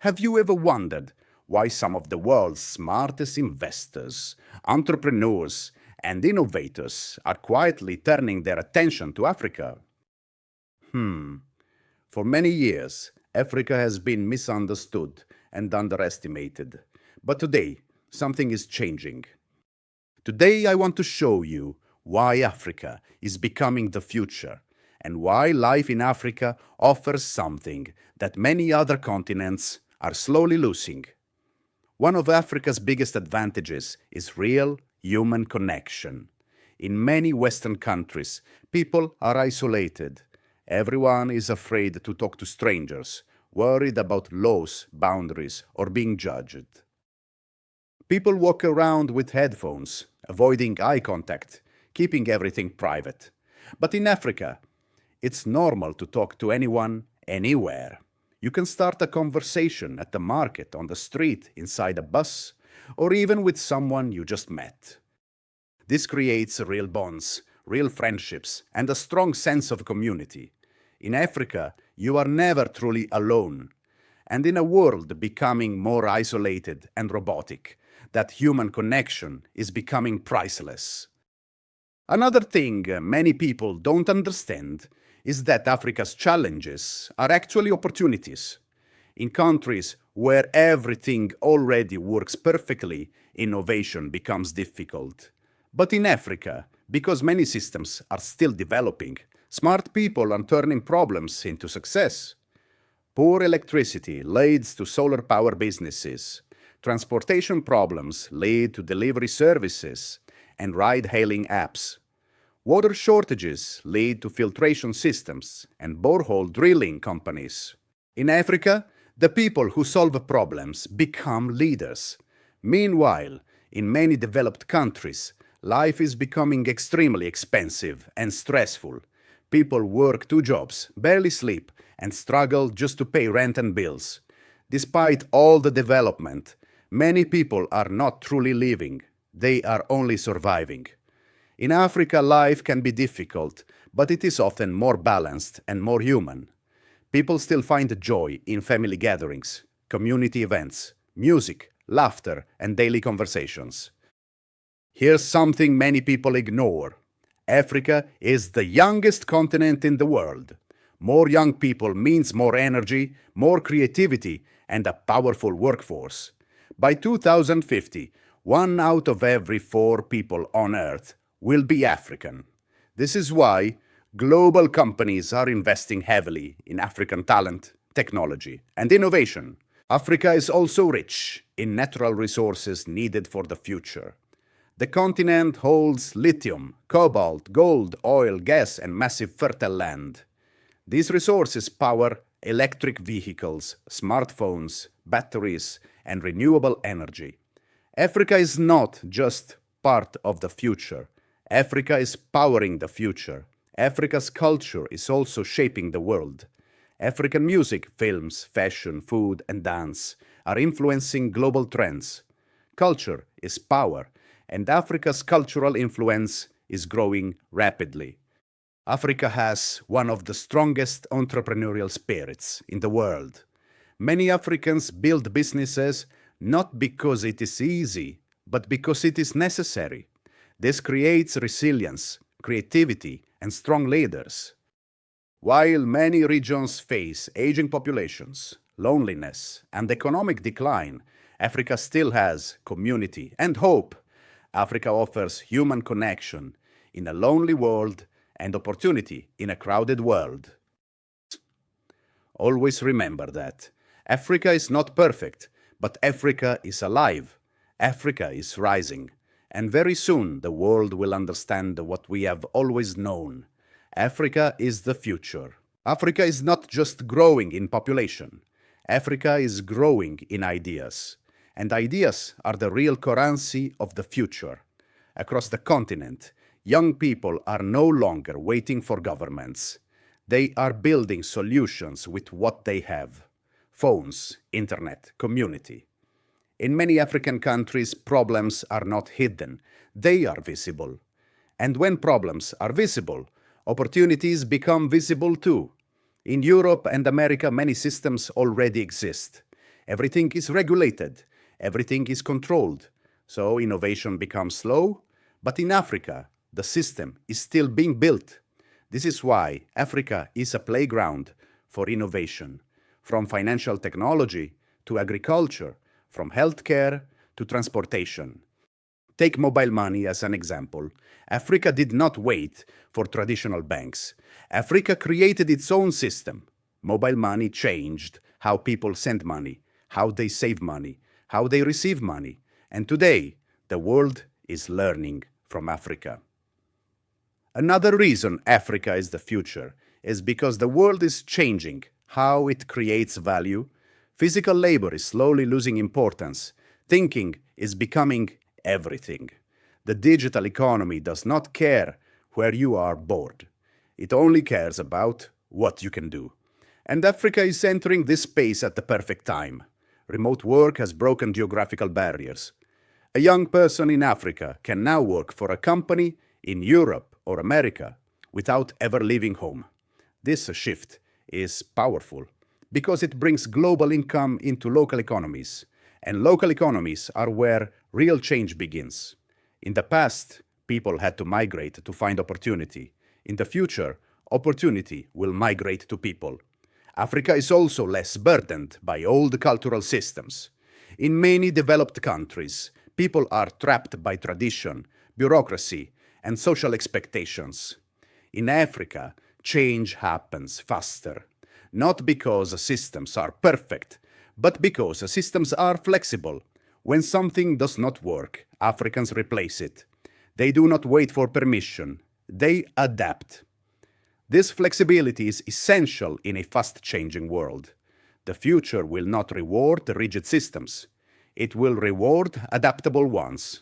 Have you ever wondered why some of the world's smartest investors, entrepreneurs, and innovators are quietly turning their attention to Africa? Hmm. For many years, Africa has been misunderstood and underestimated. But today, something is changing. Today, I want to show you why Africa is becoming the future and why life in Africa offers something that many other continents are slowly losing. One of Africa's biggest advantages is real human connection. In many Western countries, people are isolated. Everyone is afraid to talk to strangers, worried about laws, boundaries, or being judged. People walk around with headphones, avoiding eye contact, keeping everything private. But in Africa, it's normal to talk to anyone, anywhere. You can start a conversation at the market, on the street, inside a bus, or even with someone you just met. This creates real bonds, real friendships, and a strong sense of community. In Africa, you are never truly alone. And in a world becoming more isolated and robotic, that human connection is becoming priceless. Another thing many people don't understand is that Africa's challenges are actually opportunities. In countries where everything already works perfectly, innovation becomes difficult. But in Africa, because many systems are still developing, smart people are turning problems into success. Poor electricity leads to solar power businesses. Transportation problems lead to delivery services and ride-hailing apps. Water shortages lead to filtration systems and borehole drilling companies. In Africa, the people who solve problems become leaders. Meanwhile, in many developed countries, life is becoming extremely expensive and stressful. People work two jobs, barely sleep, and struggle just to pay rent and bills. Despite all the development, many people are not truly living. They are only surviving. In Africa, life can be difficult, but it is often more balanced and more human. People still find joy in family gatherings, community events, music, laughter, and daily conversations. Here's something many people ignore. Africa is the youngest continent in the world. More young people means more energy, more creativity, and a powerful workforce. By 2050, 1 out of every 4 people on Earth will be African. This is why global companies are investing heavily in African talent, technology, and innovation. Africa is also rich in natural resources needed for the future. The continent holds lithium, cobalt, gold, oil, gas, and massive fertile land. These resources power electric vehicles, smartphones, batteries, and renewable energy. Africa is not just part of the future. Africa is powering the future. Africa's culture is also shaping the world. African music, films, fashion, food, and dance are influencing global trends. Culture is power, and Africa's cultural influence is growing rapidly. Africa has one of the strongest entrepreneurial spirits in the world. Many Africans build businesses not because it is easy, but because it is necessary. This creates resilience, creativity, and strong leaders. While many regions face aging populations, loneliness, and economic decline, Africa still has community and hope. Africa offers human connection in a lonely world and opportunity in a crowded world. Always remember that Africa is not perfect, but Africa is alive. Africa is rising. And very soon the world will understand what we have always known. Africa is the future. Africa is not just growing in population. Africa is growing in ideas. And ideas are the real currency of the future. Across the continent, young people are no longer waiting for governments. They are building solutions with what they have: phones, internet, community. In many African countries, problems are not hidden, they are visible. And when problems are visible, opportunities become visible too. In Europe and America, many systems already exist. Everything is regulated. Everything is controlled. So innovation becomes slow. But in Africa, the system is still being built. This is why Africa is a playground for innovation, from financial technology to agriculture, from healthcare to transportation. Take mobile money as an example. Africa did not wait for traditional banks. Africa created its own system. Mobile money changed how people send money, how they save money, how they receive money. And today, the world is learning from Africa. Another reason Africa is the future is because the world is changing how it creates value. Physical labor is slowly losing importance. Thinking is becoming everything. The digital economy does not care where you are bored. It only cares about what you can do. And Africa is entering this space at the perfect time. Remote work has broken geographical barriers. A young person in Africa can now work for a company in Europe or America without ever leaving home. This shift is powerful because it brings global income into local economies, and local economies are where real change begins. In the past, people had to migrate to find opportunity. In the future, opportunity will migrate to people. Africa is also less burdened by old cultural systems. In many developed countries, people are trapped by tradition, bureaucracy, and social expectations. In Africa, change happens faster, not because systems are perfect, but because systems are flexible. When something does not work, Africans replace it. They do not wait for permission. They adapt. This flexibility is essential in a fast-changing world. The future will not reward rigid systems. It will reward adaptable ones.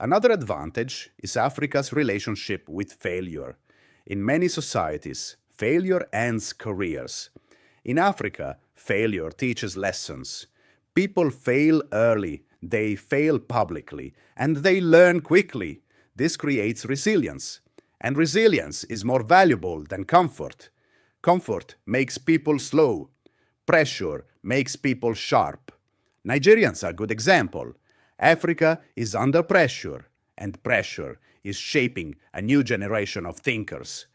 Another advantage is Africa's relationship with failure. In many societies, failure ends careers. In Africa, failure teaches lessons. People fail early, they fail publicly, and they learn quickly. This creates resilience. And resilience is more valuable than comfort. Comfort makes people slow. Pressure makes people sharp. Nigerians are a good example. Africa is under pressure, and pressure is shaping a new generation of thinkers.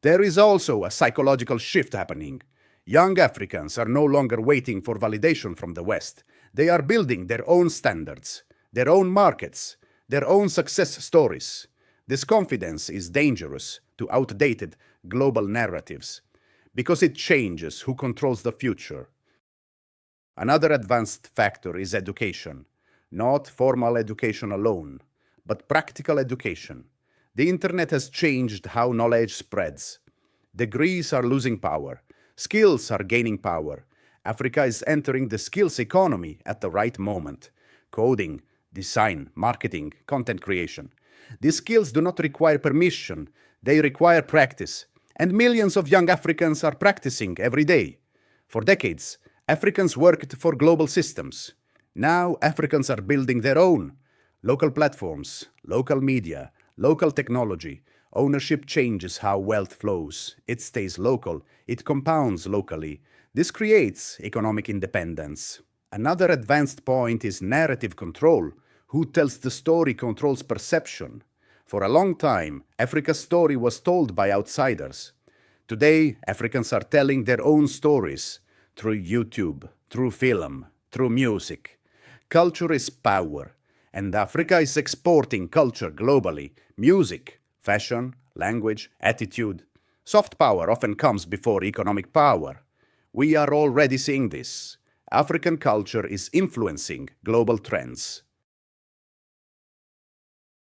There is also a psychological shift happening. Young Africans are no longer waiting for validation from the West. They are building their own standards, their own markets, their own success stories. This confidence is dangerous to outdated global narratives because it changes who controls the future. Another advanced factor is education. Not formal education alone, but practical education. The internet has changed how knowledge spreads. Degrees are losing power. Skills are gaining power. Africa is entering the skills economy at the right moment. Coding, design, marketing, content creation. These skills do not require permission. They require practice. And millions of young Africans are practicing every day. For decades, Africans worked for global systems. Now Africans are building their own. Local platforms, local media, local technology. Ownership changes how wealth flows. It stays local. It compounds locally. This creates economic independence. Another advanced point is narrative control. Who tells the story controls perception. For a long time, Africa's story was told by outsiders. Today, Africans are telling their own stories through YouTube, through film, through music. Culture is power, and Africa is exporting culture globally. Music, fashion, language, attitude. Soft power often comes before economic power. We are already seeing this. African culture is influencing global trends.